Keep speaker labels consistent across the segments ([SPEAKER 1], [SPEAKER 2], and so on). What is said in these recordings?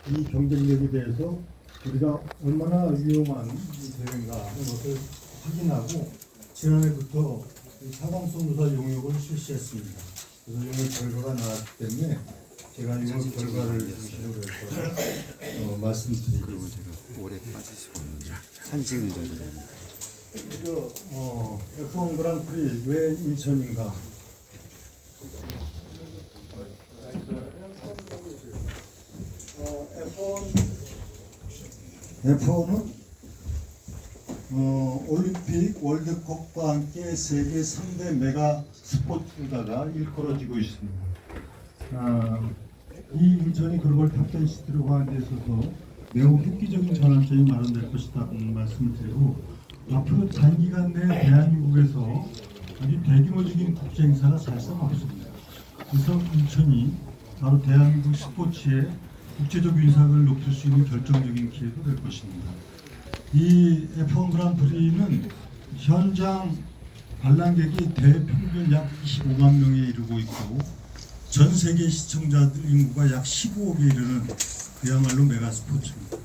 [SPEAKER 1] 이 경쟁력에 대해서 우리가 얼마나 유용한 이 대회인가 하는 것을 확인하고 지난해부터 사방송무사 용역을 실시했습니다. 그래서 용역 결과가 나왔기 때문에 제가 용역 결과를 중심으로 해서 말씀드리고
[SPEAKER 2] 그리고 제가 오래 빠지시고 있는데 사진 찍는 정도 됩니다.
[SPEAKER 1] F1 그랑프리 왜 인천인가? F1은 올림픽 월드컵과 함께 세계 3대 메가 스포츠가가 일컬어지고 있습니다. 이 인천이 글로벌 탑10시티로 하는 데 있어서 매우 획기적인 전환점이 마련될 것이다 말씀을 드리고, 앞으로 단기간 내 대한민국에서 아주 대규모적인 국제 행사가 사실상 없습니다. 그래서 인천이 바로 대한민국 스포츠의 국제적 인상을 높일 수 있는 결정적인 기회가 될 것입니다. 이 F1 그랑프리는 현장 관람객이 대평균 약 25만 명에 이르고 있고, 전 세계 시청자들 인구가 약 15억에 이르는 그야말로 메가 스포츠입니다.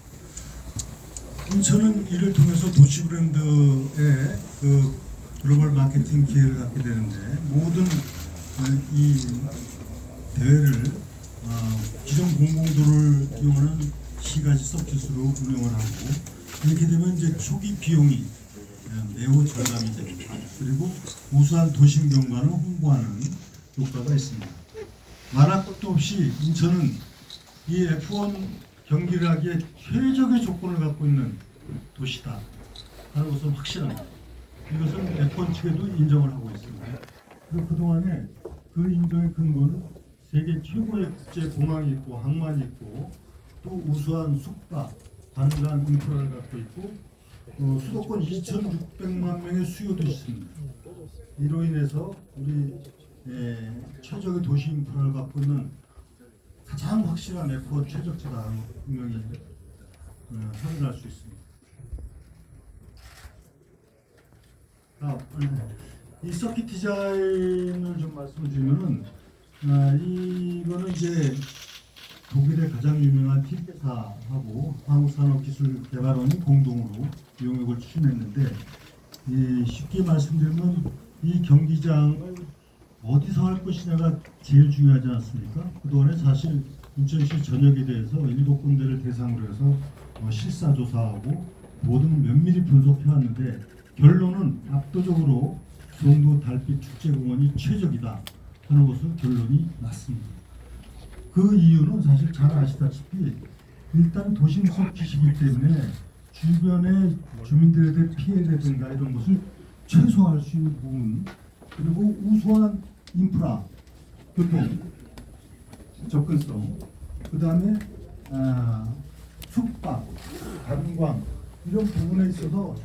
[SPEAKER 1] 인천은 이를 통해서 도시 브랜드의 그 글로벌 마케팅 기회를 갖게 되는데, 모든 이 대회를 기존 공공도로를 이용하는 시가지 서킷으로 운영을 하고, 이렇게 되면 이제 초기 비용이 매우 절감이 됩니다. 그리고 우수한 도심 경관을 홍보하는 효과가 있습니다. 말할 것도 없이 인천은 이 F1 경기를 하기에 최적의 조건을 갖고 있는 도시다 하는 것은 확실합니다. 이것은 F1 측에도 인정을 하고 있습니다. 그리고 그동안에 그 인정의 근거는 세계 최고의 국제 공항이 있고 항만이 있고, 또 우수한 숙박, 관광 인프라를 갖고 있고, 수도권 2,600만 명의 수요도 있습니다. 이로 인해서 우리 최적의 도시 인프라를 갖고 있는 가장 확실한 F1 최적지다 분명히 확인할 수 있습니다. 이 서킷 디자인을 좀 말씀드리면은, 이거는 이제 독일의 가장 유명한 틸케사하고 한국산업기술개발원이 공동으로 용역을 추진했는데, 쉽게 말씀드리면 이 경기장을 어디서 할 것이냐가 제일 중요하지 않습니까? 그동안에 사실 인천시 전역에 대해서 7군데를 대상으로 해서 실사조사하고 모든 면밀히 분석해 왔는데, 결론은 압도적으로 송도 달빛 축제공원이 최적이다 하는 것은 결론이 났습니다. 그 이유는 사실 잘 아시다시피 일단 도심 서킷이기 때문에 주변의 주민들에 대한 피해라든가 이런 것을 최소화할 수 있는 부분, 그리고 우수한 인프라, 교통, 접근성, 그 다음에 숙박, 관광 이런 부분에 있어서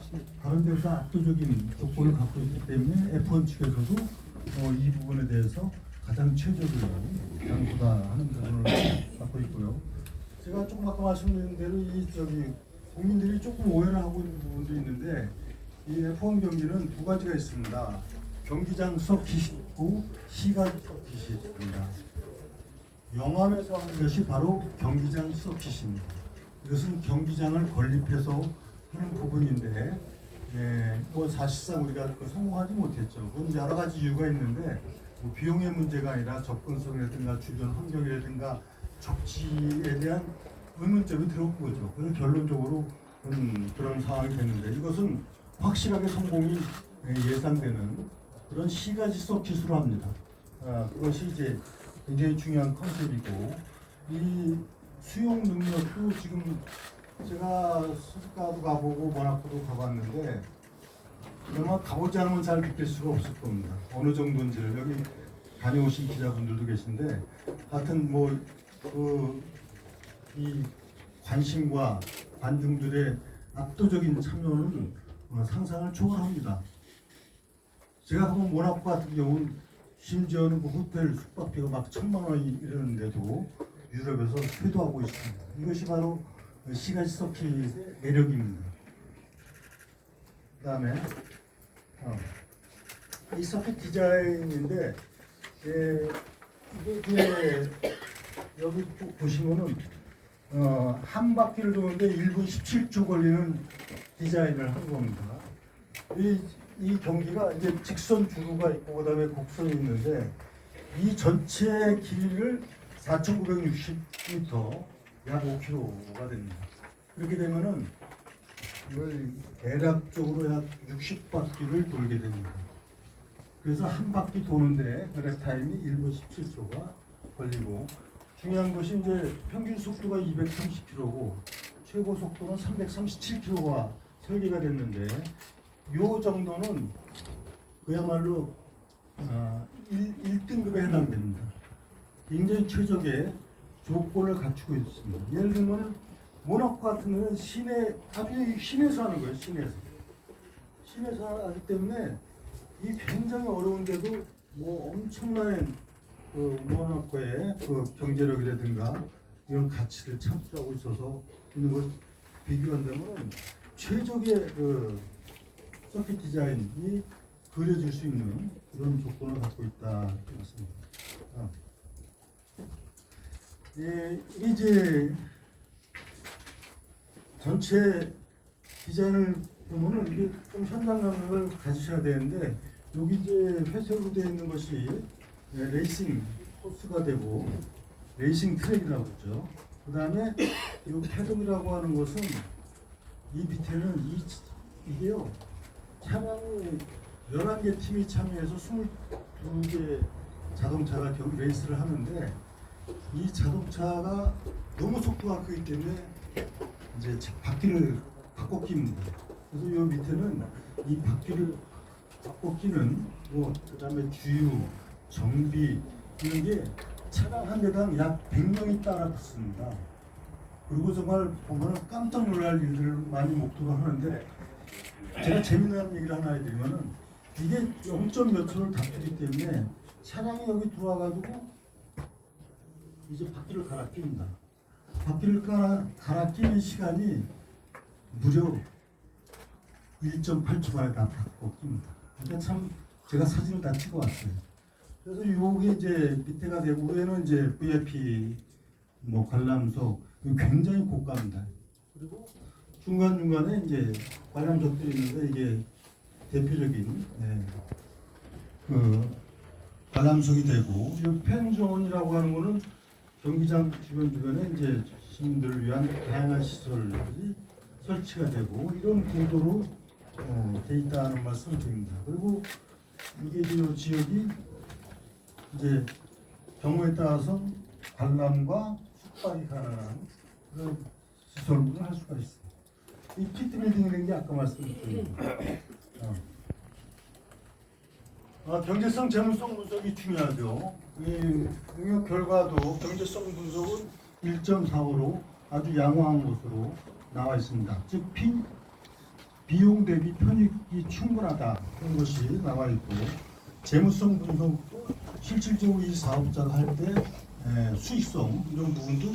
[SPEAKER 1] 다른 데서 압도적인 조건을 갖고 있기 때문에 F1 측에서도 이 부분에 대해서 가장 최적으로 양보다 하는 부분을 갖고 있고요. 제가 조금 아까 말씀드린 대로 국민들이 조금 오해를 하고 있는 부분도 있는데, 이 F1 경기는 두 가지가 있습니다. 경기장 서킷이 있고 시가지 서킷이 있습니다. 영암에서 하는 것이 바로 경기장 서킷입니다. 이것은 경기장을 건립해서 하는 부분인데, 뭐 사실상 우리가 성공하지 못했죠. 그건 여러 가지 이유가 있는데, 뭐 비용의 문제가 아니라 접근성이라든가 주변 환경이라든가 적지에 대한 의문점이 들어온 거죠. 그래서 결론적으로 그런 상황이 됐는데, 이것은 확실하게 성공이 예상되는 그런 시가지 서킷으로 합니다. 그것이 이제 굉장히 중요한 컨셉이고, 이 수용 능력도 지금 제가 수도가도 가보고 모나코도 가봤는데, 아마 가보지 않으면 잘 느낄 수가 없을 겁니다. 어느 정도인지를. 여기 다녀오신 기자분들도 계신데, 하여튼 이 관심과 관중들의 압도적인 참여는 상상을 초월합니다. 제가 가본 모나코 같은 경우는 심지어는 호텔 숙박비가 막 1,000만 원이 이러는데도 유럽에서 회도하고 있습니다. 이것이 바로 시가지 서킷 매력입니다. 그 다음에 이 서킷 디자인인데, 이게 여기 보시면은 한 바퀴를 도는데 1분 17초 걸리는 디자인을 한 겁니다. 이 경기가 이제 직선 주로가 있고 그다음에 곡선이 있는데 이 전체 길이를 4,960m, 약 5km가 됩니다. 그렇게 되면은 이걸 대략적으로 약 60바퀴를 돌게 됩니다. 그래서 한 바퀴 도는데 그래 타임이 1분 17초가 걸리고, 중요한 것이 이제 평균 속도가 230km고 최고 속도는 337km가 설계가 됐는데, 요 정도는 그야말로 1등급에 해당됩니다. 굉장히 최적의 조건을 갖추고 있습니다. 예를 들면 모나코 같은 경우는 시내, 아주 시내에서 하는 거예요. 시내에서 하기 때문에 이 굉장히 어려운데도 뭐 엄청난 그 모나코의 그 경제력이라든가 이런 가치를 창출하고 있어서 있는 걸 비교한다면 최적의 그 서킷 디자인이 그려질 수 있는 그런 조건을 갖고 있다 그렇습니다. 이제 전체 디자인을 보면은 이게 좀 현장감을 가지셔야 되는데, 여기 이제 회색으로 되어 있는 것이 레이싱 코스가 되고 레이싱 트랙이라고 그러죠. 그 다음에 이 패독이라고 하는 것은 이 밑에는 이게요, 차량이 11개 팀이 참여해서 22개 자동차가 레이스를 하는데, 이 자동차가 너무 속도가 크기 때문에 이제 바퀴를 바꿔 끼입니다. 그래서 이 밑에는 이 바퀴를 바꿔 끼는 그다음에 주유, 정비 이런 게 차량 한 대당 약 100명이 따라 붙습니다. 그리고 정말 보면 깜짝 놀랄 일들을 많이 목도를 하는데, 제가 재미난 얘기를 하나 해드리면은 이게 0.몇 초를 다투기 때문에 차량이 여기 들어와가지고 이제 바퀴를 갈아 끼입니다. 바퀴를 갈아 끼는 시간이 무려 1.8초 만에 다 바꿔 끼입니다. 그러니까 참 제가 사진을 다 찍어 왔어요. 그래서 요게 이제 밑에가 되고, 위에는 이제 VIP 뭐 관람석, 굉장히 고가입니다. 그리고 중간중간에 이제 관람석들이 있는데, 이게 대표적인 그 관람석이 되고, 이 펜존이라고 하는 거는 경기장 주변에 이제 시민들을 위한 다양한 시설이 설치가 되고 이런 구도로 돼 있다는 말씀을 드립니다. 그리고 이게 이 지역이 이제 경우에 따라서 관람과 숙박이 가능한 그런 시설을 할 수가 있습니다. 이 피트 빌딩이라는 게 아까 말씀드린 경제성, 재무성 분석이 중요하죠. 이 능력 결과도 경제성 분석은 1.45로 아주 양호한 것으로 나와 있습니다. 즉 비용 대비 편익이 충분하다 그런 것이 나와 있고, 재무성 분석도 실질적으로 이 사업자가 할 때 수익성 이런 부분도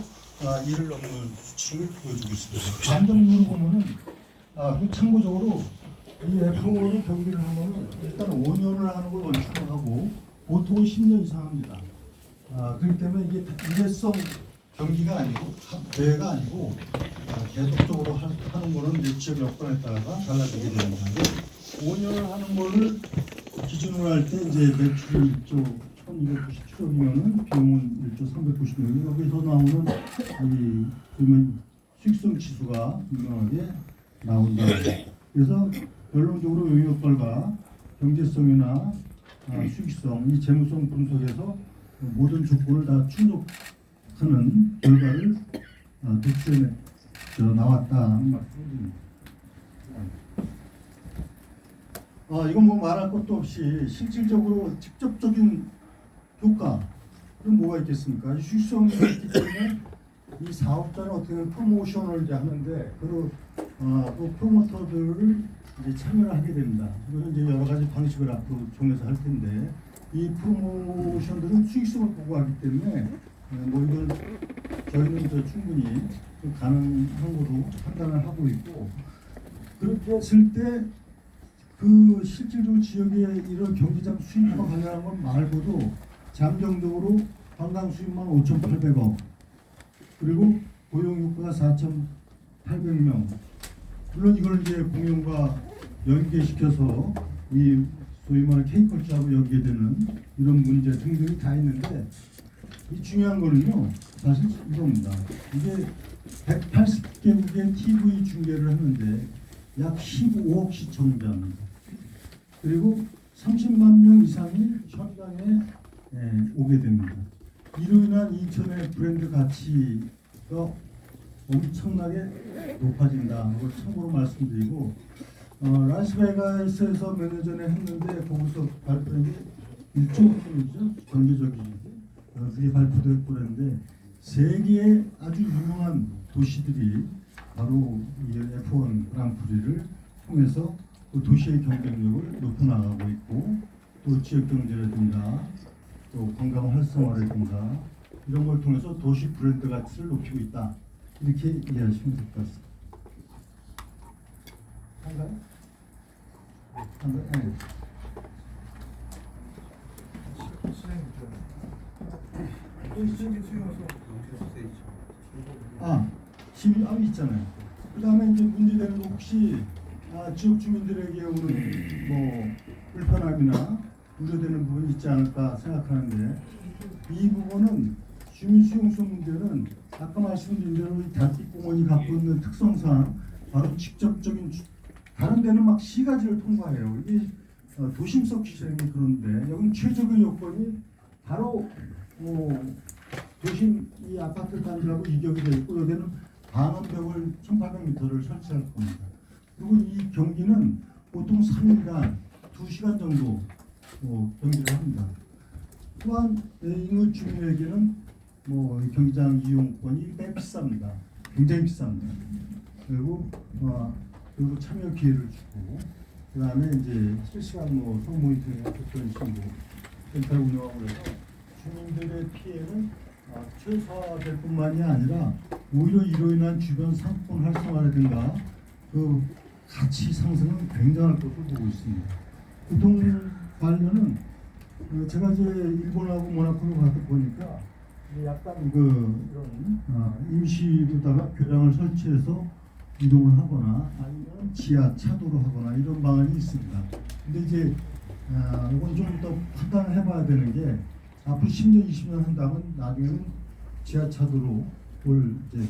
[SPEAKER 1] 이를 넘는 수치를 보여주고 있습니다. 안정적으로 보면은 참고적으로 이 F1을 경기를 하면은 일단 5년을 하는 걸 원칙으로 하고 보통은 10년 이상 합니다. 그렇기 때문에 이게 일회성 경기가 아니고 대회가 아니고 계속적으로 하는 거는 이제 지역 여건에 따라서 달라지게 됩니다. 5년을 하는 거를 기준으로 할 때 이제 매출이 1조 1297억이면은 비용은 1조 390억이, 여기서 나오는 이 그러면 수익성 지수가 유명하게 나온다. 그래서 결론적으로 영역별과 경제성이나 수익성, 이 재무성 분석에서 모든 조건을 다 충족하는 결과를 도출해 나왔다는 말씀입니다. 이건 뭐 말할 것도 없이 실질적으로 직접적인 효과는 뭐가 있겠습니까? 수익성이 있기 때문에 이 사업자는 어떻게 보면 프로모션을 이제 하는데 그 프로모터들을 이제 참여를 하게 됩니다. 그래서 이제 여러 가지 방식을 앞으로 정해서 할 텐데, 이 프로모션들은 수익성을 보고 하기 때문에 뭐 이걸 저희는 충분히 가능한 거로 판단을 하고 있고, 그렇게 했을 때 그 실제로 지역의 이런 경기장 수입과 관련한 것 말고도 잠정적으로 관광 수입만 5,800억, 그리고 고용인구가 4,800명. 물론 이걸 이제 공연과 연계시켜서 이 소위 말하는 K컬처하고 연계되는 이런 문제 등등이 다 있는데 이 중요한 거는요 사실 이겁니다. 이게 180개국의 TV 중계를 하는데 약 15억 시청자입니다. 그리고 30만 명 이상이 현장에 오게 됩니다. 이로 인한 인천의 브랜드 가치가 엄청나게 높아진다. 그걸 참고로 말씀드리고 라스베가스에서 몇 년 전에 했는데 거기서 발표한 게 1조 원이죠. 경제적이지. 그게 발표됐고 그랬는데 세계의 아주 유명한 도시들이 바로 이 F1 그랑프리를 통해서 그 도시의 경쟁력을 높여나가고 있고 또 지역 경제라든가 또 관광 활성화라든가 이런 걸 통해서 도시 브랜드 가치를 높이고 있다. 이렇게 이해하시면 될 것 같습니다. 한가요? 한가요? 네. 시민 있잖아요. 그 다음에 이제 문제되는 거 혹시 지역 주민들에게 오는 뭐 불편함이나 우려되는 부분이 있지 않을까 생각하는데 이 부분은 주민 수용소 문제는 아까 말씀드린 대로 이 달빛공원이 갖고 있는 특성상 바로 직접적인 다른 데는 막 시가지를 통과해요. 이게 도심석 시설이 그런데 여기는 최적의 요건이 바로 도심 이 아파트 단지하고 이격이 되어 있고 여기는 방음벽을 1,800m를 설치할 겁니다. 그리고 이 경기는 보통 3일간 2시간 정도 경기를 합니다. 또한 인근 주민에게는 경기장 이용권이 꽤 비쌉니다. 굉장히 비쌉니다. 그리고 참여 기회를 주고 그 다음에 이제 실시간 소모니터링 특별 신고 센터를 운영하고 해서 주민들의 피해는 최소화될 뿐만이 아니라 오히려 이로 인한 주변 상권 활성화라든가 그 가치 상승은 굉장할 것으로 보고 있습니다. 교통 관련은 제가 이제 일본하고 모나코를 가서 보니까 약간 이런 임시로다가 교량을 설치해서 이동을 하거나 아니면 지하 차도로 하거나 이런 방안이 있습니다. 근데 이제 이건 좀 더 판단을 해봐야 되는 게 앞으로 10년, 20년 한다면 나중에는 지하 차도로 올 이제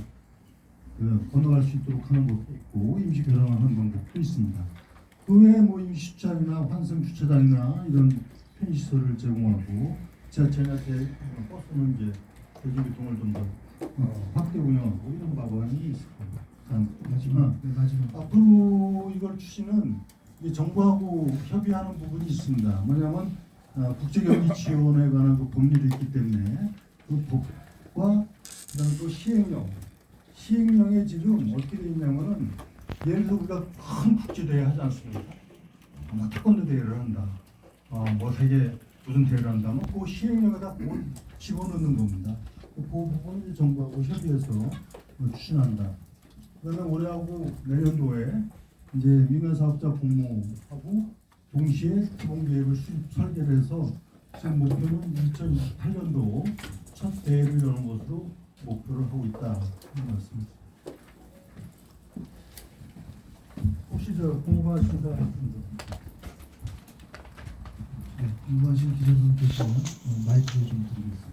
[SPEAKER 1] 건너갈 수 있도록 하는 것도 있고 임시 교량하는 방법도 있습니다. 그 외에 임시 주차장이나 환승 주차장이나 이런 편의시설을 제공하고 지하철이나 버스는 이제 대중교통을 좀 더 확대 운영하고 이런 방안이 있을 겁니다. 마지막 앞으로 이걸 추진은 정부하고 협의하는 부분이 있습니다. 뭐냐면 국제경기 지원에 관한 그 법률이 있기 때문에 그 법과 그다음 또 시행령의 지금 어떻게 되어 있냐면은 예를 들어 우리가 큰 국제대회 하지 않습니까? 태권도 대회를 한다. 세계 무슨 대회를 한다면 그 시행령에다 집어넣는 겁니다. 그 부분을 정부하고 협의해서 추진한다. 그다음에 올해하고 내년도에 이제 민간 사업자 공모하고 동시에 기본 계획을 설계를 해서 지금 목표는 2028년도 첫 대회를 여는 것으로 목표를 하고 있다 하는 말씀입니다. 혹시 궁금하신 사람 있습니다?
[SPEAKER 3] 네, 궁금하신 기자분께서 마이크를 좀 드리겠습니다.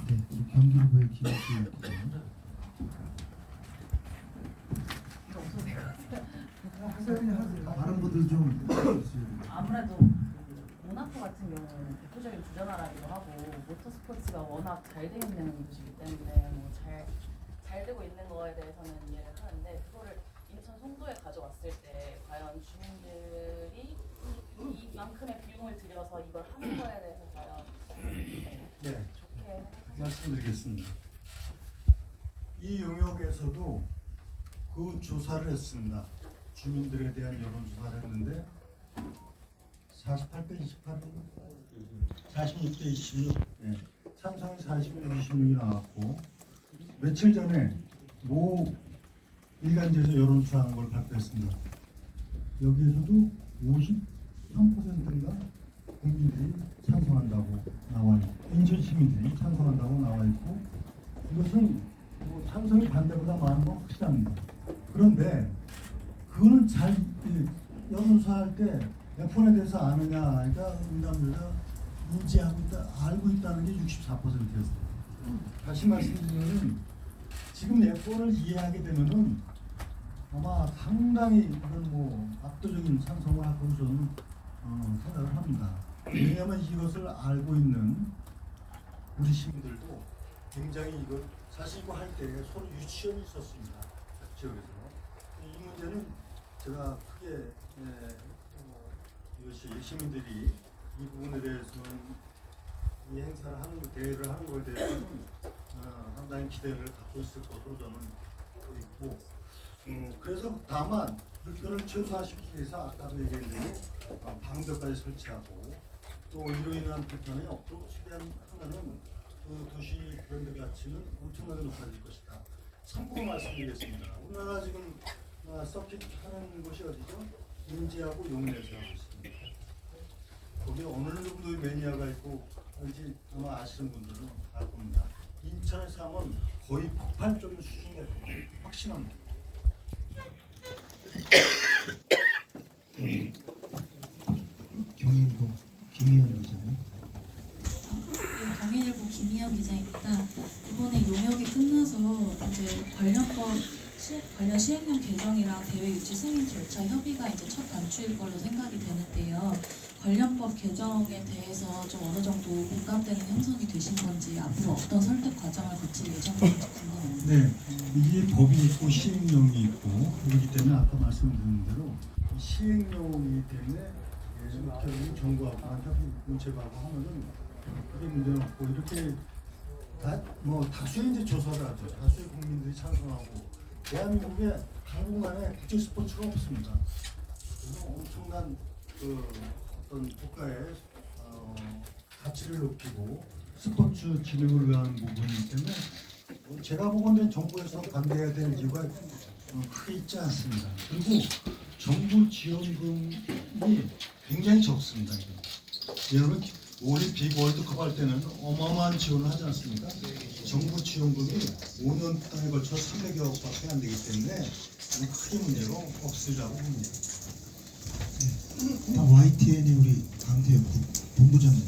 [SPEAKER 3] 네, 경기부의 김학규 기자. 다른 분들 좀
[SPEAKER 4] 아무래도 모나코 같은 경우는 대표적인 주전나라기도 하고 모터스포츠가 워낙 잘 되어 있는 곳이기 때문에 잘 되고 있는 거에 대해서는 이해를 하는데 그거를 인천 송도에 가져왔을 때 과연 주민들이 이만큼의 비용을 들여서 이걸 하는 거에 대해서 과연
[SPEAKER 1] 네,
[SPEAKER 4] 좋게
[SPEAKER 1] 말씀드리겠습니다. 이 영역에서도 그 조사를 했습니다. 주민들에 대한 여론조사를 했는데 48대 28은 46대 26 찬성이 41대 26이 나왔고 며칠 전에 모 일간지에서 여론조사한 걸 발표했습니다. 여기에서도 53%인가 국민들이 찬성한다고 나와 있고 인천 시민들이 찬성한다고 나와 있고 이것은 뭐 찬성이 반대보다 많은 건 확실합니다. 그런데 그거는 잘 여론조사할 때 F1에 대해서 아느냐 그러니까 응답률가 인지하고 있다 알고 있다는 게 64%였어요. 다시 말씀드리면 지금 F1을 이해하게 되면은 아마 상당히 이건 뭐 압도적인 찬성을 할 것으로 저는 생각을 합니다. 왜냐하면 이것을 알고 있는 우리 시민들도 굉장히 이걸 사실 이거 할 때 서로 유치원이 있었습니다. 각 지역에서 이 문제는 제가 크게 이것이 시민들이 이 부분에 대해서는 이 행사를 하는 대회를 하는 것에 대해서는 상당히 기대를 갖고 있을 것으로 저는 보고 있고 그래서 다만 물결을 최소화시키기 위해서 아까도 얘기했는데 방벽까지 설치하고 또 이로 인한 불편이 없도록 최대한 하면은 그 도시 브랜드 가치는 엄청나게 높아질 것이다. 참고로 말씀드리겠습니다. 우리나라 지금 서킷 하는 곳이 어디죠? 인제하고 용인에서 하고 있습니다. 거기에 어느 정도의 매니아가 있고 왠지 아마 아시는 분들은 알 겁니다. 인천에서 하면 거의 폭발적인 수준이 될 겁니다. 확신합니다.
[SPEAKER 3] 경인고 김희연 기자님.
[SPEAKER 5] 경인일보 김희영 기자입니다. 이번에 용역이 끝나서 이제 관련 시행령 개정이랑 대회 유치 승인 절차 협의가 이제 첫 단추일 걸로 생각이 되는데요. 관련법 개정에 대해서 좀 어느 정도 공감대는 형성이 되신 건지 앞으로 어떤 설득 과정을 거칠 예정인지 궁금합니다.
[SPEAKER 1] 네, 이게 법이 있고 시행령이 있고 그렇기 때문에 아까 말씀드린 대로 시행령이기 때문에 결국 정부하고 협의 문체부하고 하면은 그게 문제는 없고 이렇게 뭐 다수의 이제 조사를 하죠. 다수의 국민들이 찬성하고 대한민국에 당분간에 국제 스포츠가 없습니다. 그래서 엄청난 그 어떤 국가의 가치를 높이고 스포츠 진흥을 위한 부분이기 때문에 제가 보건대 정부에서 반대해야 될 이유가 크게 있지 않습니다. 그리고 정부 지원금이 굉장히 적습니다. 여러분 올림픽 월드컵 할 때는 어마어마한 지원을 하지 않습니까? 정부 지원금이 5년 동안에 걸쳐 300여억밖에 안 되기 때문에 크게 문제가 없으리라고 봅니다.
[SPEAKER 3] 네. YTN의 우리 강태혁 본부장님.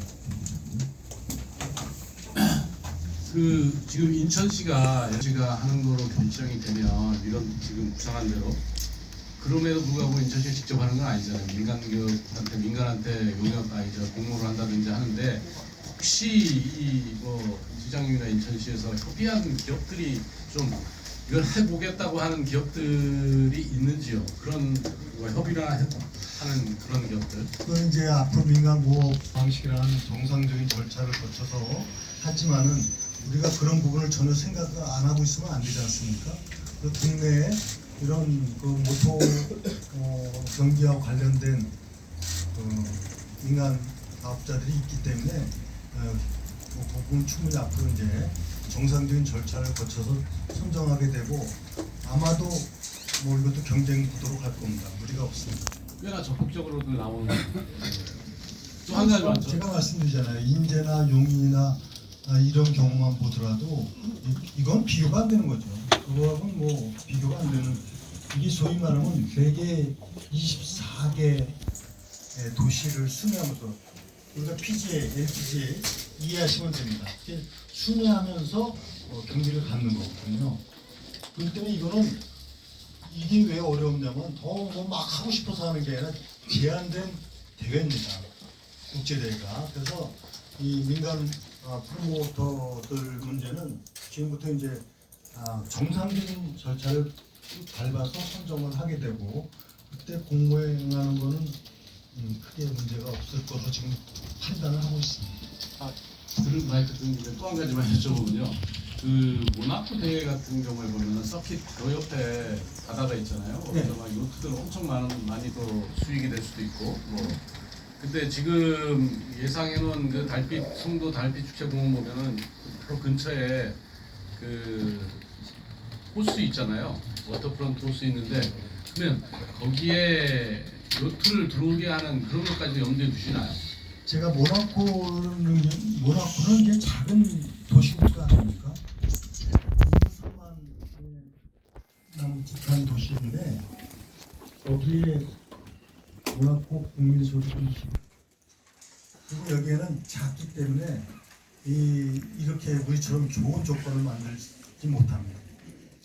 [SPEAKER 6] 그 지금 인천시가 하는 거로 결정이 되면 이런 지금 구상한 대로 그럼에도 불구하고 인천시가 직접 하는 건 아니잖아요. 민간한테 공모를 한다든지 하는데 혹시 뭐 시장님이나 인천시에서 협의한 기업들이 좀 이걸 해보겠다고 하는 기업들이 있는지요? 그런 뭐 협의나 하는 그런 기업들.
[SPEAKER 1] 그건 이제 앞으로 민간보호 방식이라는 정상적인 절차를 거쳐서 하지만은 우리가 그런 부분을 전혀 생각을 안 하고 있으면 안 되지 않습니까? 그 국내에 이런 그 모토 경기와 관련된 민간 사업자들이 있기 때문에 그 부분 충분히 앞으로 이제 정상적인 절차를 거쳐서 선정하게 되고 아마도 뭐 이것도 경쟁 구도로 갈 겁니다. 무리가 없습니다.
[SPEAKER 6] 꽤나 적극적으로도 나오는 또 한 가지만
[SPEAKER 1] 제가 말씀드리잖아요. 인제나 용인이나 이런 경우만 보더라도 이건 비교가 안 되는 거죠. 그거하고는 뭐 비교가 안 되는 이게 소위 말하면 세계 24개 도시를 순회하면서 우리가 PGA, LPGA 이해하시면 됩니다. 순회하면서 경기를 갖는 거거든요. 그렇기 때문에 이거는 이게 왜 어려웠냐면 더 뭐 막 하고 싶어서 하는 게 아니라 제한된 대회입니다. 국제대회가. 그래서 이 민간 프로모터들 문제는 지금부터 이제 정상적인 절차를 밟아서 선정을 하게 되고 그때 공모에 응하는 거는 크게 문제가 없을 것으로 지금 판단을 하고 있습니다.
[SPEAKER 6] 들은 마이크 듣는데 또 한 가지만 여쭤보면요. 그 모나코 대회 같은 경우에 보면 서킷 그 옆에 바다가 있잖아요. 거기서 막 요트들 엄청 많이 또 수익이 될 수도 있고 뭐. 근데 지금 예상해놓은 그 송도 달빛 축제공원 보면은 바로 근처에 그 호수 있잖아요. 워터프런트 호수 있는데 그러면 거기에 요트를 들어오게 하는 그런 것까지 염두에 두시나요?
[SPEAKER 1] 제가 모나코는 이제 작은 도시국가 아닙니까? 3만 남짓한 도시인데 거기에 모나코 국민 소득이 20. 그리고 여기에는 작기 때문에 이렇게 우리처럼 좋은 조건을 만들지 못합니다.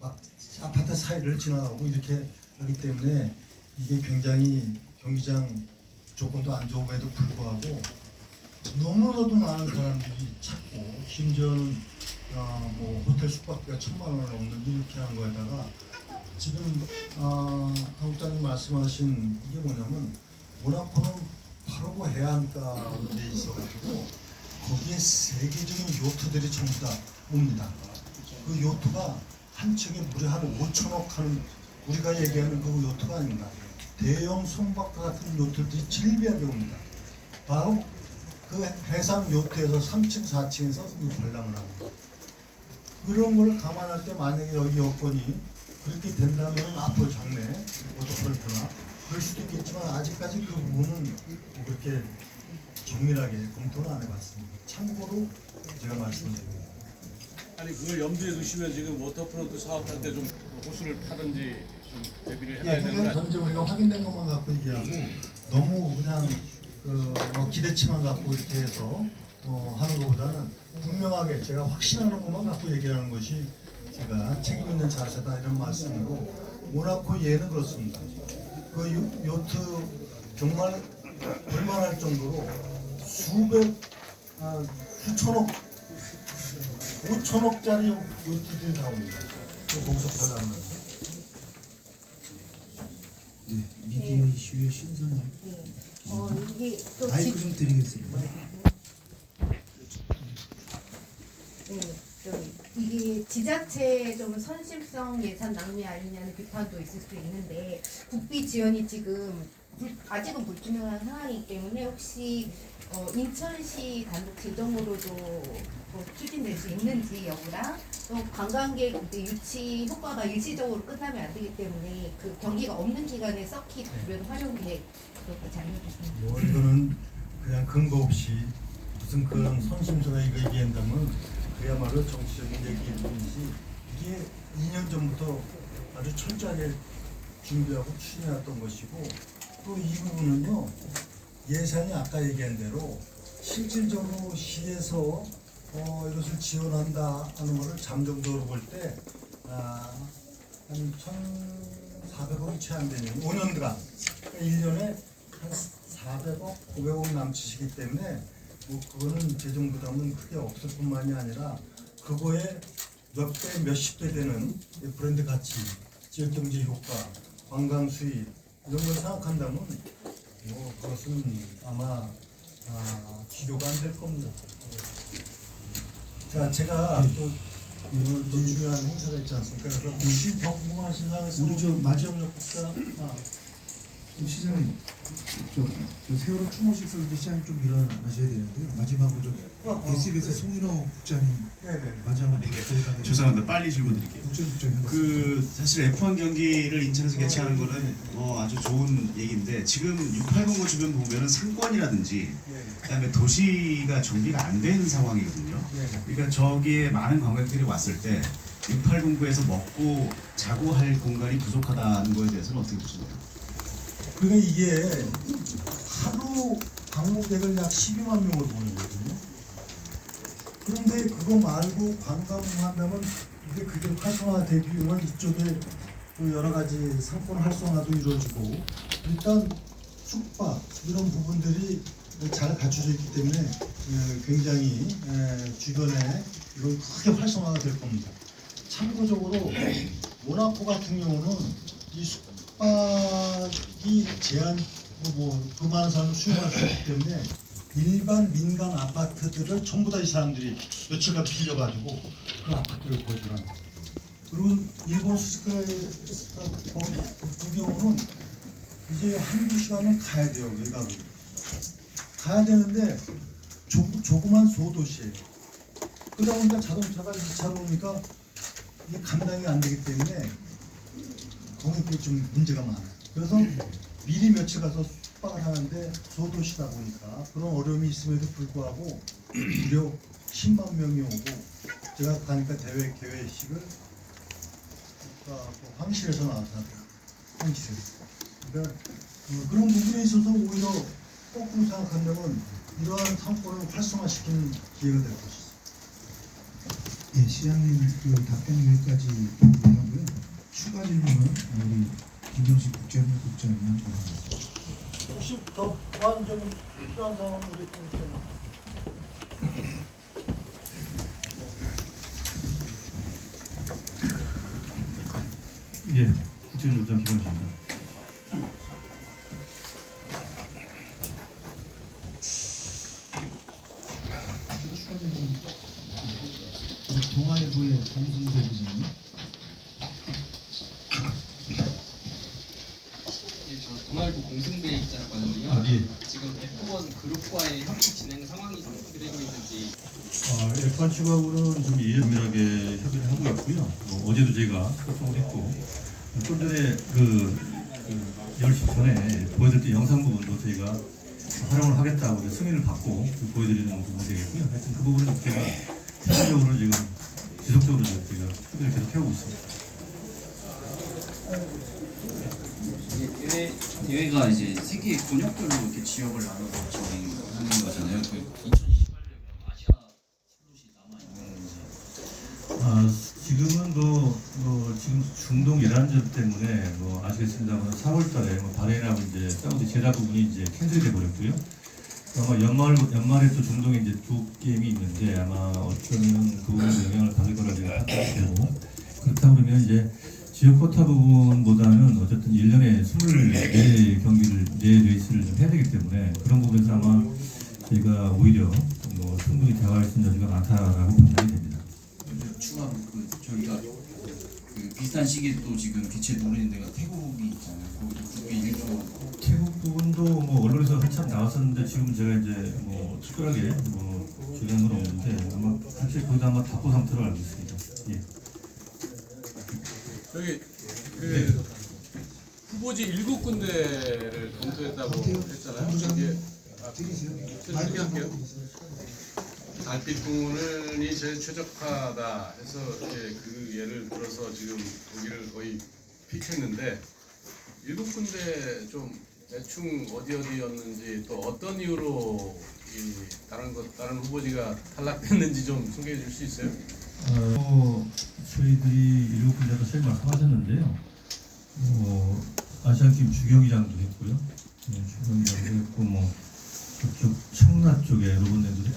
[SPEAKER 1] 막 아파트 사이를 지나가고 이렇게 하기 때문에 이게 굉장히 경기장 조건도 안 좋음에도 불구하고 너무나도 많은 사람들이 찾고 심지어는 뭐 호텔 숙박비가 1,000만 원을 넘는 이렇게 한 거에다가 지금 한국장님 말씀하신 이게 뭐냐면 모나코는 바로 그 해안가로 돼 있어가지고 거기에 세계적인 요트들이 전부 다 옵니다. 그 요트가 한 층에 무려 한 5천억 하는 우리가 얘기하는 그 요트가 아닙니다. 대형 송박과 같은 요트들이 질비하게 옵니다. 바로 그 해상 요트에서 3층, 4층에서 관람을 합니다. 그런 걸 감안할 때 만약에 여기 여건이 그렇게 된다면 앞으로 장래 오토프런트나 그럴 수도 있겠지만 아직까지 그 부분은 그렇게 정밀하게 검토는 안 해봤습니다. 참고로 제가 말씀드립니다.
[SPEAKER 6] 아니 그걸 염두에 두시면 지금 워터프론트 사업할 때 좀 호수를 파든지 좀 대비를 해야 되는 거
[SPEAKER 1] 그냥
[SPEAKER 6] 아니에요?
[SPEAKER 1] 현재 우리가 확인된 것만 갖고 얘기하고 너무 그냥 기대치만 갖고 이렇게 해서 하는 것보다는 분명하게 제가 확신하는 것만 갖고 얘기하는 것이 제가 책임 있는 자세다 이런 말씀이고 모나코 예는 그렇습니다. 그 요트 정말 볼만할 정도로 수천억 5천억짜리 요트들이 나옵니다. 그 공석 관람을.
[SPEAKER 3] 네, 미디어 이슈의 신선님
[SPEAKER 7] 이게 또
[SPEAKER 3] 마이크 좀 드리겠습니다.
[SPEAKER 7] 이게 지자체의 좀 선심성 예산 낭비 아니냐는 비판도 있을 수 있는데 국비 지원이 지금 아직은 불투명한 상황이기 때문에 혹시 인천시 단독 재정으로도 추진될 수 있는지 여부랑 또 관광객 유치 효과가 일시적으로 끝나면 안 되기 때문에 그 경기가 없는 기간에 서킷 주변 활용 계획 그것도 잘 모르겠습니다.
[SPEAKER 1] 이거는 그냥 근거 없이 무슨 그런 선심성에 이거 얘기한다면 그야말로 정치적인 얘기일 뿐이지 이게 2년 전부터 아주 철저하게 준비하고 추진해왔던 것이고 또 이 부분은요 예산이 아까 얘기한 대로 실질적으로 시에서 이것을 지원한다 하는 것을 잠정적으로 볼 때 한 1,400억이 채 안 되는 5년간 1년에 한 400억, 500억 남치시기 때문에 뭐 그거는 재정 부담은 크게 없을 뿐만이 아니라 그거에 몇 배, 몇십 배 되는 브랜드 가치, 지역 경제 효과, 관광 수입 이런 걸 생각한다면 뭐 그것은 아마 비교가 안 될 겁니다. 자, 제가 또 오늘 또 중요한 행사가 있지 않습니까? 그래서 혹시 더 궁금하신 사항 있으면
[SPEAKER 3] 우리 저 마지막
[SPEAKER 1] 국사
[SPEAKER 3] 시장님, 저 세월호 추모식 설때 시장님 좀 일어나셔야 되는데요. 마지막으로 SBS 송인호 국장님
[SPEAKER 1] 네네.
[SPEAKER 3] 마지막으로
[SPEAKER 2] 죄송합니다. 빨리 질문 드릴게요.
[SPEAKER 3] 국정
[SPEAKER 2] 사실 F1 경기를 인천에서 개최하는 거는 아주 좋은 얘기인데 지금 6809 주변 보면은 상권이라든지 그다음에 도시가 정비가 안 되는 상황이거든요. 그러니까 저기에 많은 관광객들이 왔을 때 6809에서 먹고 자고 할 공간이 부족하다는 거에 대해서는 어떻게 보시나요?
[SPEAKER 1] 그러니까 이게 하루 방문객을 약 12만 명으로 보는 거거든요. 그런데 그거 말고 관광한다면 그게 활성화되기 위한 이쪽에 또 여러 가지 상권 활성화도 이루어지고 일단 숙박 이런 부분들이 잘 갖춰져 있기 때문에 굉장히 주변에 이건 크게 활성화가 될 겁니다. 참고적으로 모나코 같은 경우는 이 숙박이 제한 그 많은 사람을 수용할 수 없기 때문에 일반 민간 아파트들을 전부 다 이 사람들이 며칠간 빌려가지고 그 아파트를 보여주랍니다. 그리고 일본 수스카이 그 경우는 이제 한두 시간은 가야 돼요. 외곽으로 가야 되는데 조그만 소도시예요. 그러다 보니까 자동차가 2차로 오니까 이게 감당이 안 되기 때문에 공익이 좀 문제가 많아요. 그래서 미리 며칠 가서 합방을 하는데 소도시다 보니까 그런 어려움이 있음에도 불구하고 무려 10만 명이 오고 제가 가니까 대회 개회식을 황실에서 나와서 하더라고요. 황실에서. 그러니까 그런 부분에 있어서 오히려 거꾸로 생각한다면 이러한 상권을 활성화시키는 기회가 될 것이죠.
[SPEAKER 3] 예, 시장님 그 답변 여기까지 하고요. 추가 질문은 우리 김정식 국장님 한번 하겠습니다.
[SPEAKER 1] 혹시 더 보완 좀 필요한 사항은 우리 좀
[SPEAKER 8] 예, 국제조정 김원식입니다.
[SPEAKER 3] 추가 질문. 우리 동아일보의 공승재 기자님.
[SPEAKER 9] 동아일보 공승배 기자였거든요.
[SPEAKER 8] 아, 예.
[SPEAKER 9] 지금 F1 그룹과의 협의 진행 상황이 좀 어떻게 되고 있는지.
[SPEAKER 8] F1 측하고는 좀 예민하게 협의를 하고 있고요. 어제도 제가 소통을 했고, 좀 전에 그 10시 전에 보여드렸던 영상 부분도 저희가 활용을 하겠다고 승인을 받고 보여드리는 부분이 되겠고요. 하여튼 그 부분은 제가 실질적으로 지금 지속적으로 저희가 협의를 계속 해오고 있습니다.
[SPEAKER 10] 대회가 이제 세계 권역별로 이렇게 지역을 나눠서 진행하는 거잖아요. 그 2018년 아시아 슬롯이 남아 있는 건지.
[SPEAKER 8] 지금은 지금 중동 이란전 때문에 아시겠습니다만 4월달에 바레인하고 이제 사우디 제다 부분이 이제 캔슬이 돼 버렸고요. 아마 연말에 또 중동에 이제 두 게임이 있는데 아마 어쩌면 그 부분에 영향을 받을 거라 제가 생각되고, 그렇다 그러면 이제 지역 쿼타 부분보다는 어쨌든 1년에 24경기를 4레이스를 좀 해야 되기 때문에 그런 부분에서 아마 저희가 오히려 충분히 대화할 수 있는 여지가 많다라고 판단이 됩니다.
[SPEAKER 10] 추가로 저희가 비슷한 시기에 또 지금 개최 노리는 데가 태국이 있잖아요. 거기도 국비 1조.
[SPEAKER 8] 태국 부분도 언론에서 한참 나왔었는데 지금 제가 이제 특별하게 주장한 건 없는데 아마 사실 거기다 아마 답보 상태로 알고 있습니다. 예.
[SPEAKER 6] 여기 그 후보지 7군데를 검토했다고 했잖아요. 이게
[SPEAKER 3] 드리세요.
[SPEAKER 6] 이렇게 할게요. 달빛 부분이 제일 최적화다 해서 이렇게 그 예를 들어서 지금 거기를 거의 픽했는데 7군데 좀 대충 어디였는지 또 어떤 이유로 이 다른 후보지가 탈락됐는지 좀 소개해 줄 수 있어요?
[SPEAKER 8] 저희들이 7군데도 세 말씀하셨는데요. 아시안게임 주경기장도 했고요. 주경기장도 했고 저쪽 청라 쪽에 로봇랜드도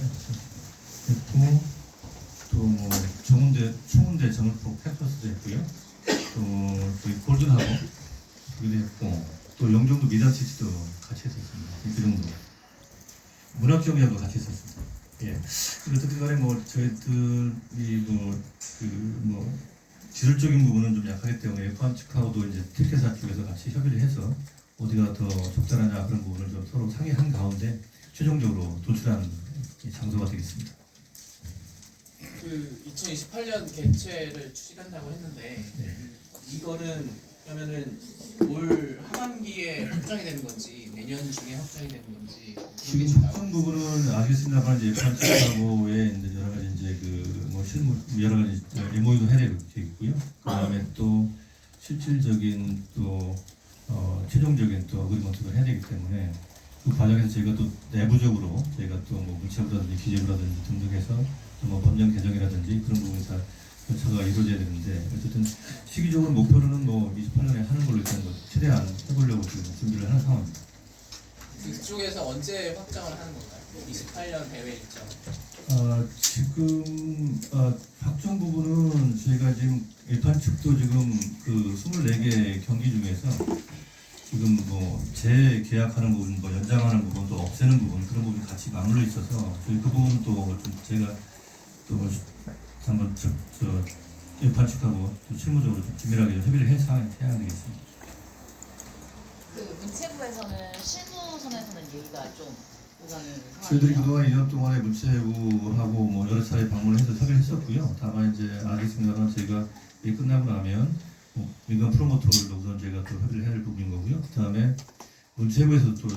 [SPEAKER 8] 했고 또 청운대 정을포 팩터스도 했고요. 또 저희 골든하고 거기도 했고 또 영종도 미다시티도 같이 했었습니다. 그 정도. 문학경기장도 같이 했었습니다. 예. 어쨌든 간에 저희들이 지술적인 부분은 좀 약하기 때문에 F1 측하고도 이제 티켓사 쪽에서 같이 협의를 해서 어디가 더 적절하냐 그런 부분을 좀 서로 상의한 가운데 최종적으로 도출한 장소가 되겠습니다.
[SPEAKER 11] 그 2028년 개최를 추진한다고 했는데
[SPEAKER 8] 네.
[SPEAKER 11] 이거는 그러면은 올 하반기에 확정이 되는 건지 내년 중에 확정이 되는 건지
[SPEAKER 8] 지금 확정 부분은 아시겠습니다만 이제 F1 측하고의 이제 여러 가지 이제 실무 여러 가지 MOU도 해야 되겠고요. 그다음에 또 실질적인 또 최종적인 또 어그리먼트를 해야 되기 때문에 그 과정에서 저희가 또 내부적으로 저희가 또 문체부라든지 기재부라든지 등등해서 또 법령 개정이라든지 그런 부분이 다 절차가 이루어져야 되는데 어쨌든 시기적으로 목표로는 28년에 하는 걸로 일단 최대한 해보려고 지금 준비를 하는 상황입니다.
[SPEAKER 11] 그쪽에서 언제 확정을 하는 건가요? 28년 대회 일정.
[SPEAKER 8] 지금 확정 부분은 저희가 지금 F1 측도 지금 그 24개 경기 중에서 지금 재계약하는 부분, 연장하는 부분, 또 없애는 부분 그런 부분이 같이 맞물려 있어서 저희 그 부분 또 좀 제가 또 한번 F1 측하고 또 실무적으로 좀 긴밀하게 협의를 해야 되겠습니다.
[SPEAKER 4] 그 문체부에서는 실무선에서는 얘기가 좀 오가는
[SPEAKER 8] 저희들이
[SPEAKER 4] 상황이에요.
[SPEAKER 8] 그동안 2년 동안에 문체부하고 여러 차례 방문을 해서 협의를 했었고요. 다만 이제 알겠습니다만 저희가 이 끝나고 나면 민간 프로모터들도 우선 저희가 또 협의를 해야 될 부분인 거고요. 그 다음에 문체부에서 또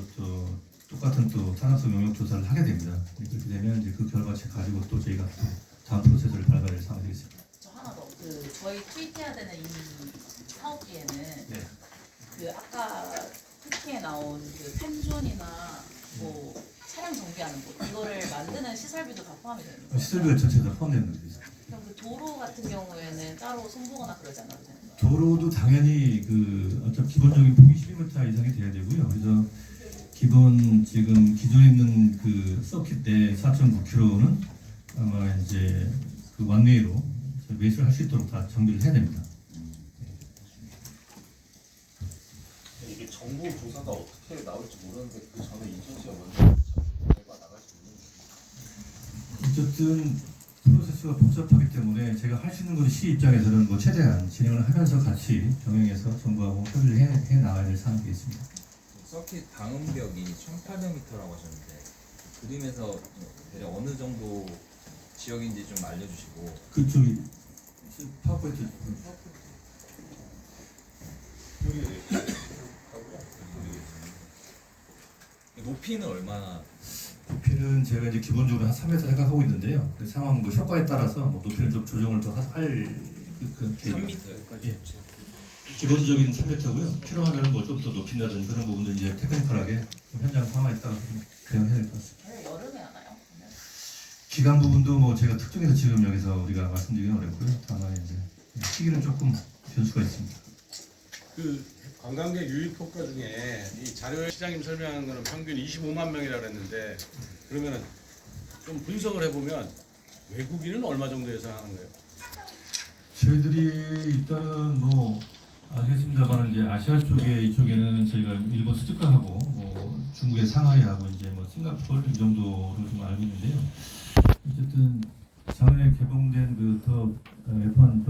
[SPEAKER 8] 똑같은 또 산업성 영역 조사를 하게 됩니다. 그렇게 되면 이제 그 결과치 가지고 또 저희가 또 다음 프로세스를 밟아야 상황이 되겠습니다.
[SPEAKER 4] 저 하나 더. 그 저희 트위트해야 되는 이 사업비에는
[SPEAKER 8] 네.
[SPEAKER 4] 그 아까 특히에 나온 그 펜존이나 뭐 차량 정비하는 곳 이거를 만드는 시설비도 다 포함이 되는 거예요.
[SPEAKER 8] 시설비가 전체가 포함되는 거죠.
[SPEAKER 4] 그럼 그 도로 같은 경우에는 따로 손보거나 그러지 않아도 되는 거예요?
[SPEAKER 8] 도로도 당연히 그 어차피 기본적인 폭이 12m 이상이 돼야 되고요. 그래서 기본 지금 기존에 있는 그 서킷 대 4.9km는 아마 이제 그 완웨이로 매수를 할 수 있도록 다 정비를 해야 됩니다.
[SPEAKER 12] 이게 정보 조사가 어떻게 나올지 모르는데 그 전에 인천시가 먼저 결과 나갈 수 있는
[SPEAKER 8] 어쨌든 프로세스가 복잡하기 때문에 제가 할 수 있는 건 시 입장에서는 뭐 최대한 진행을 하면서 같이 병행해서 정부하고 협의를 해 나가야 될 사항이 있습니다.
[SPEAKER 13] 서킷 방음벽이 1,800m라고 하셨는데 그림에서 대략 어느 정도 지역인지 좀 알려주시고
[SPEAKER 8] 그쪽이 파워포인트
[SPEAKER 13] 높이는 얼마나?
[SPEAKER 8] 높이는 제가 이제 기본적으로 한 3m 생각하고 있는데요. 그 상황 뭐 효과에 따라서 뭐 높이를 좀 조정을 더 할 그
[SPEAKER 13] 3m까지.
[SPEAKER 8] 예. 기본적인 3m고요. 필요하면 뭐 좀 더 높인다든지 그런 부분도 이제 테크니컬하게 현장 상황에 따라서 대응해야 될 것 같습니다.
[SPEAKER 4] 왜 여름에 하나요?
[SPEAKER 8] 기간 부분도 뭐 제가 특정해서 지금 여기서 우리가 말씀드리기는 어렵고요. 다만 이제 시기는 조금 변수가 있습니다.
[SPEAKER 6] 그 관광객 유입 효과 중에 이 자료 시장님 설명한 거는 평균 25만 명이라 그랬는데 그러면은 좀 분석을 해보면 외국인은 얼마 정도 예상하는 거예요?
[SPEAKER 8] 저희들이 일단은 뭐 아시겠습니다만 이제 아시아 쪽에 이쪽에는 저희가 일본 스즈카하고 뭐 중국의 상하이하고 이제 뭐 싱가포르 이 정도로 좀 알고 있는데요. 어쨌든 작년에 개봉된 그 더 F1